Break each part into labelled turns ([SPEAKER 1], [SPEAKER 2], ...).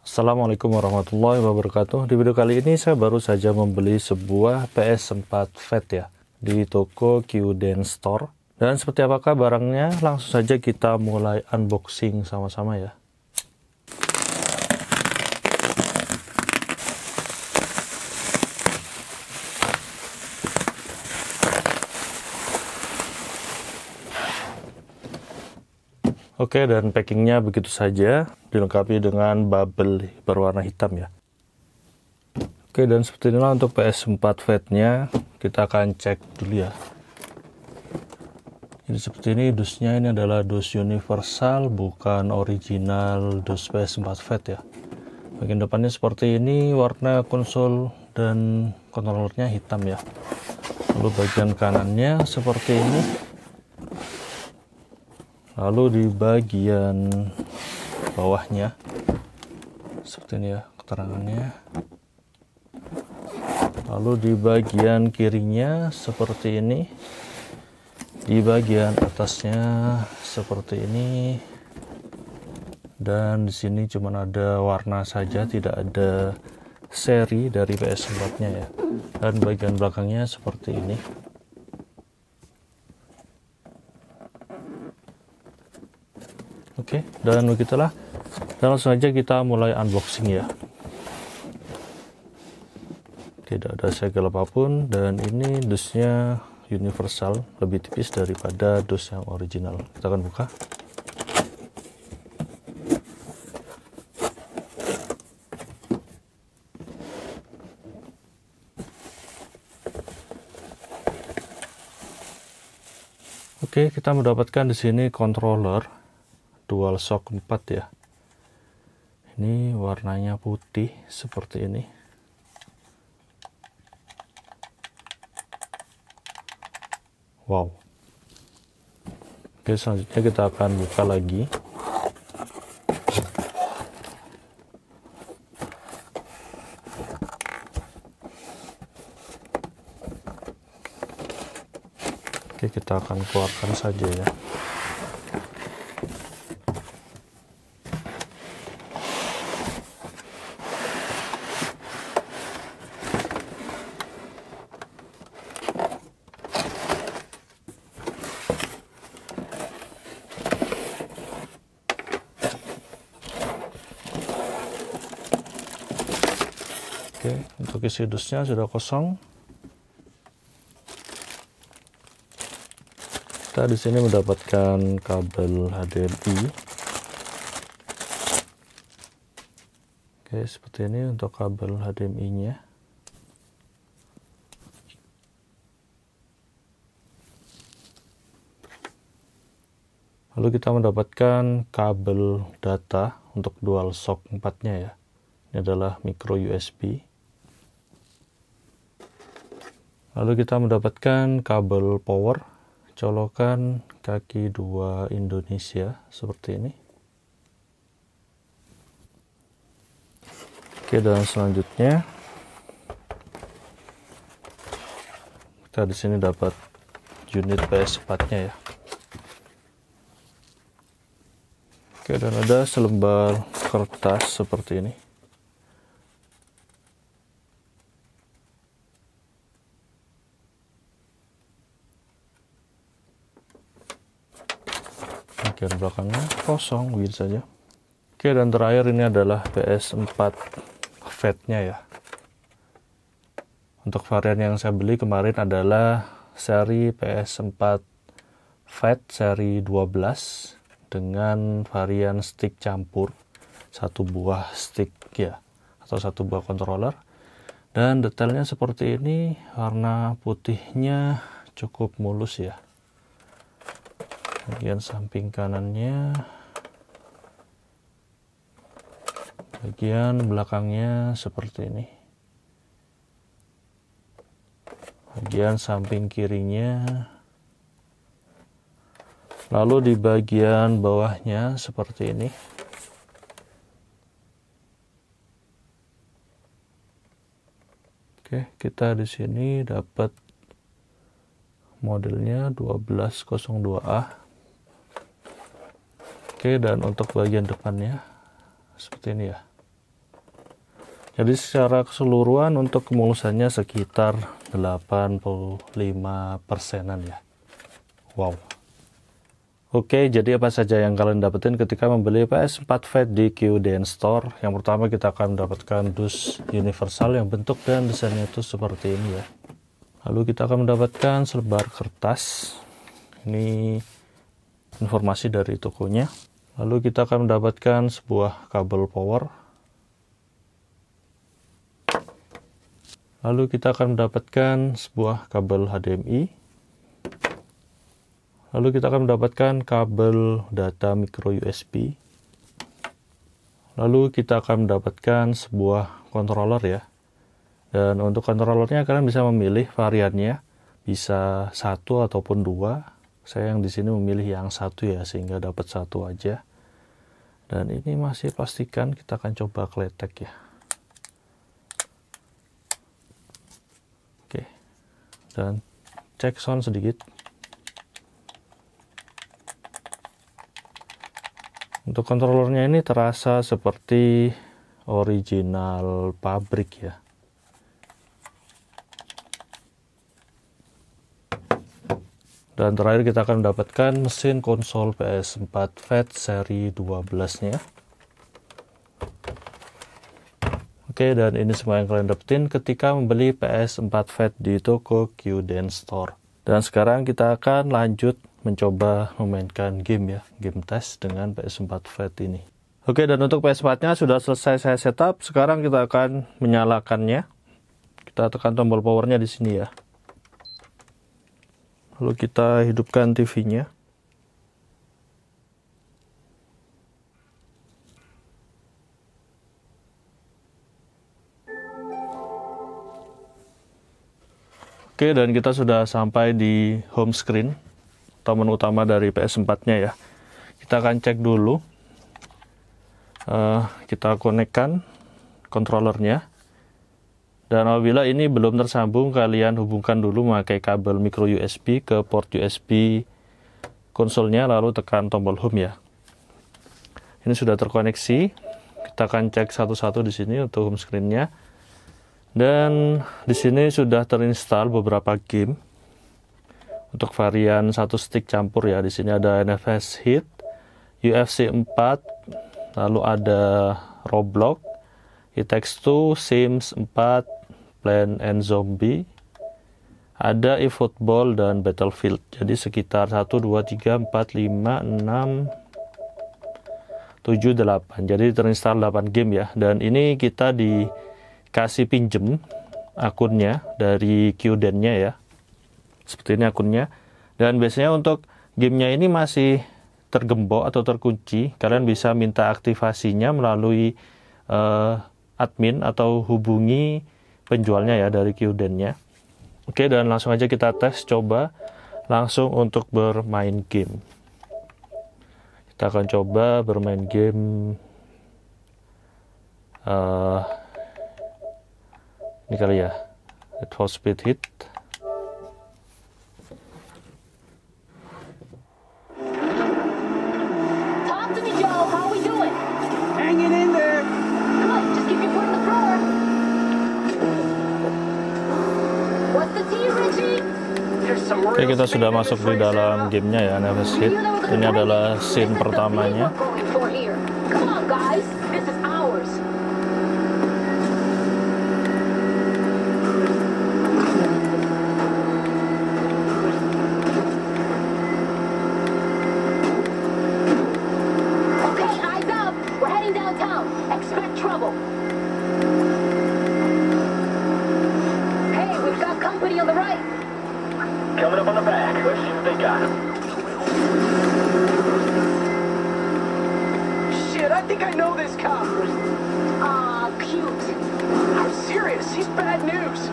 [SPEAKER 1] Assalamualaikum warahmatullahi wabarakatuh. Di video kali ini saya baru saja membeli sebuah PS4 Fat ya di toko Qdance Store. Dan seperti apakah barangnya? Langsung saja kita mulai unboxing sama-sama ya. Oke, dan packingnya begitu saja, dilengkapi dengan bubble berwarna hitam ya. Oke, dan seperti inilah untuk PS4 Fat-nya. Kita akan cek dulu ya. Jadi seperti ini dusnya, ini adalah dus universal, bukan original dus PS4 Fat ya. Bagian depannya seperti ini, warna konsol dan kontrolernya hitam ya. Lalu bagian kanannya seperti ini. Lalu di bagian bawahnya seperti ini ya keterangannya. Lalu di bagian kirinya seperti ini. Di bagian atasnya seperti ini. Dan di sini cuma ada warna saja, tidak ada seri dari PS4-nya ya. Dan bagian belakangnya seperti ini. Oke, dan begitulah. Dan langsung aja kita mulai unboxing ya. Tidak ada segel apapun, dan ini dusnya universal, lebih tipis daripada dus yang original. Kita akan buka. Oke, kita mendapatkan di sini controller DualShock 4 ya. Ini warnanya putih seperti ini. Wow. Oke, selanjutnya kita akan buka lagi. Oke, kita akan keluarkan saja ya. Oke, untuk isi dusnya sudah kosong. Kita di sini mendapatkan kabel HDMI. Oke, seperti ini untuk kabel HDMI-nya. Lalu kita mendapatkan kabel data untuk DualShock 4-nya ya. Ini adalah micro USB. Lalu kita mendapatkan kabel power, colokan kaki 2 Indonesia seperti ini. Oke, dan selanjutnya kita di sini dapat unit PS4-nya ya. Oke, dan ada selembar kertas seperti ini. Bagian belakangnya kosong begitu saja. Oke, dan terakhir ini adalah PS4 Fat-nya ya. Untuk varian yang saya beli kemarin adalah seri PS4 Fat seri 12 dengan varian stick campur, satu buah stick ya, atau satu buah controller. Dan detailnya seperti ini, warna putihnya cukup mulus ya. Bagian samping kanannya, bagian belakangnya seperti ini, bagian samping kirinya, lalu di bagian bawahnya seperti ini. Oke, kita di sini dapat modelnya 1202A. Oke, dan untuk bagian depannya seperti ini ya. Jadi secara keseluruhan untuk kemulusannya sekitar 85%-an ya. Wow. Oke, jadi apa saja yang kalian dapetin ketika membeli PS4 Fat di Qden Store? Yang pertama kita akan mendapatkan dus universal yang bentuk dan desainnya itu seperti ini ya. Lalu kita akan mendapatkan selebar kertas. Ini informasi dari tokonya. Lalu kita akan mendapatkan sebuah kabel power. Lalu kita akan mendapatkan sebuah kabel HDMI. Lalu kita akan mendapatkan kabel data micro USB. Lalu kita akan mendapatkan sebuah controller ya. Dan untuk controllernya kalian bisa memilih variannya, bisa 1 ataupun 2. Saya yang di sini memilih yang 1 ya, sehingga dapat 1 aja. Dan ini masih plastikan, kita akan coba kletek ya. Oke. Dan cek sound sedikit. Untuk controllernya ini terasa seperti original pabrik ya. Dan terakhir kita akan mendapatkan mesin konsol PS4 Fat seri 12-nya. Oke, dan ini semua yang kalian dapetin ketika membeli PS4 Fat di toko Qden Store. Dan sekarang kita akan lanjut mencoba memainkan game ya, game test dengan PS4 Fat ini. Oke, dan untuk PS4-nya sudah selesai saya setup. Sekarang kita akan menyalakannya. Kita tekan tombol powernya di sini ya. Lalu kita hidupkan TV-nya. Oke, dan kita sudah sampai di home screen, menu utama dari PS4-nya ya. Kita akan cek dulu. Kita konekkan controllernya. Dan apabila ini belum tersambung, kalian hubungkan dulu memakai kabel micro USB ke port USB konsolnya, lalu tekan tombol home ya. Ini sudah terkoneksi. Kita akan cek satu-satu di sini untuk home screen-nya. Dan di sini sudah terinstall beberapa game. Untuk varian satu stick campur ya, di sini ada NFS Hit, UFC 4, lalu ada Roblox, It Takes Two, Sims 4, Plant and Zombie, ada eFootball dan Battlefield. Jadi sekitar 1, 2, 3, 4, 5, 6, 7, 8. Jadi terinstall 8 game ya. Dan ini kita dikasih pinjem akunnya dari Qden-nya ya. Seperti ini akunnya. Dan biasanya untuk gamenya ini masih tergembok atau terkunci. Kalian bisa minta aktivasinya melalui admin atau hubungi penjualnya ya dari Qden-nya. Oke, dan langsung aja kita tes coba langsung untuk bermain game. Kita akan coba bermain game ini kali ya, Need for Speed Heat. Oke, kita sudah masuk di dalam gamenya ya, NFS Hit. Ini adalah scene pertamanya.
[SPEAKER 2] Coming up on the back. Let's see what they got. Shit, I think I know this cop.
[SPEAKER 3] Aw, cute.
[SPEAKER 2] I'm serious. He's bad news.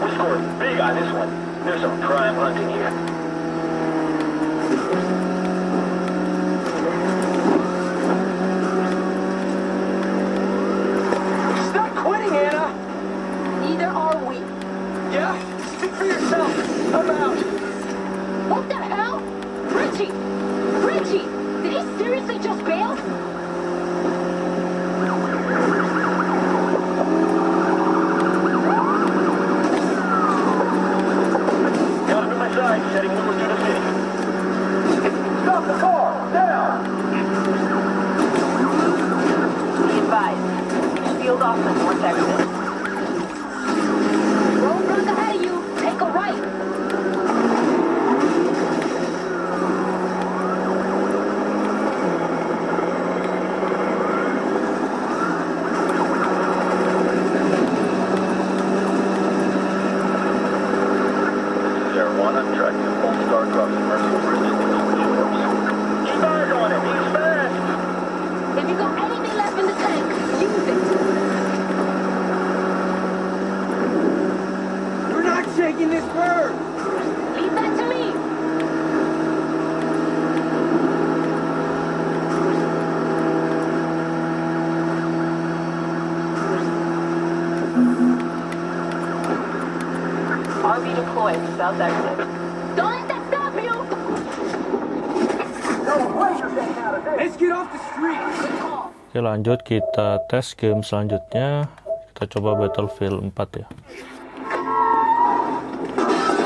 [SPEAKER 4] We scored big on this one. There's some prime hunting here.
[SPEAKER 2] Stop quitting, Anna.
[SPEAKER 3] Neither are we.
[SPEAKER 2] Yeah? Speak for yourself. I'm out.
[SPEAKER 3] What the hell? Richie! Richie! Did he seriously just bail? noise about that clip. Don't let that stop you!
[SPEAKER 2] Let's get off the street.
[SPEAKER 1] Oke, lanjut kita tes game selanjutnya. Kita coba Battlefield 4 ya.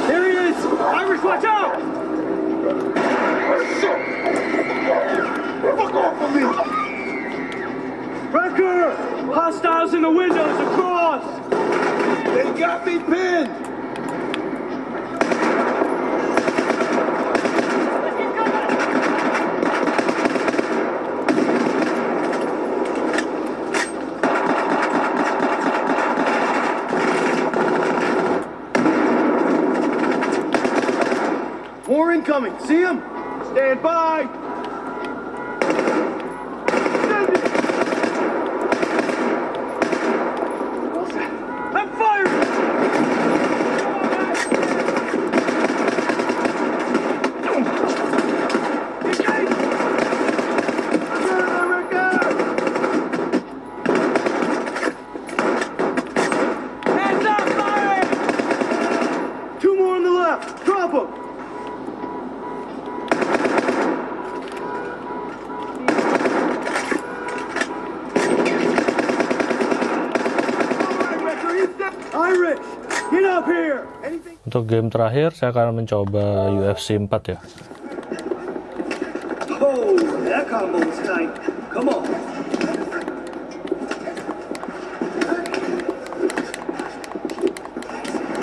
[SPEAKER 2] There he is! Irish, watch out! Fuck off of me! Wrecker! Hostiles in the windows across! They got me pinned! More incoming! See him? Stand by! I'm firing! Hands up, fire! Two more on the left! Drop them! Irish, get up here. Anything?
[SPEAKER 1] Untuk game terakhir saya akan mencoba UFC 4 ya.
[SPEAKER 2] Oh, that combo is tight. Come on.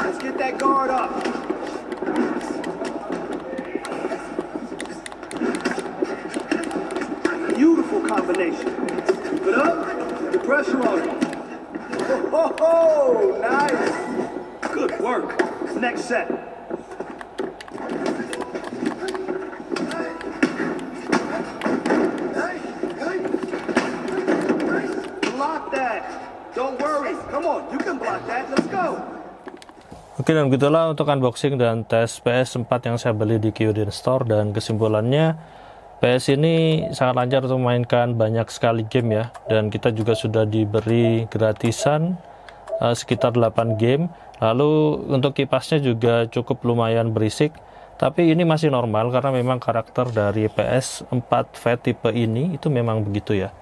[SPEAKER 2] Let's get that guard up. Beautiful combination. Keep it up. Put pressure on it. Oh, nice. Good work. Next set. Block that. Don't worry. Come on, you can block that. Let's go.
[SPEAKER 1] Oke, dan begitulah untuk unboxing dan tes PS4 yang saya beli di Kyudin Store. Dan kesimpulannya, PS ini sangat lancar untuk memainkan banyak sekali game ya. Dan kita juga sudah diberi gratisan sekitar 8 game. Lalu untuk kipasnya juga cukup lumayan berisik. Tapi ini masih normal karena memang karakter dari PS4 Fat tipe ini itu memang begitu ya.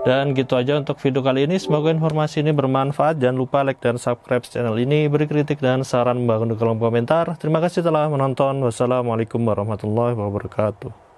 [SPEAKER 1] Dan gitu aja untuk video kali ini. Semoga informasi ini bermanfaat. Jangan lupa like dan subscribe channel ini. Beri kritik dan saran membangun di kolom komentar. Terima kasih telah menonton. Wassalamualaikum warahmatullahi wabarakatuh.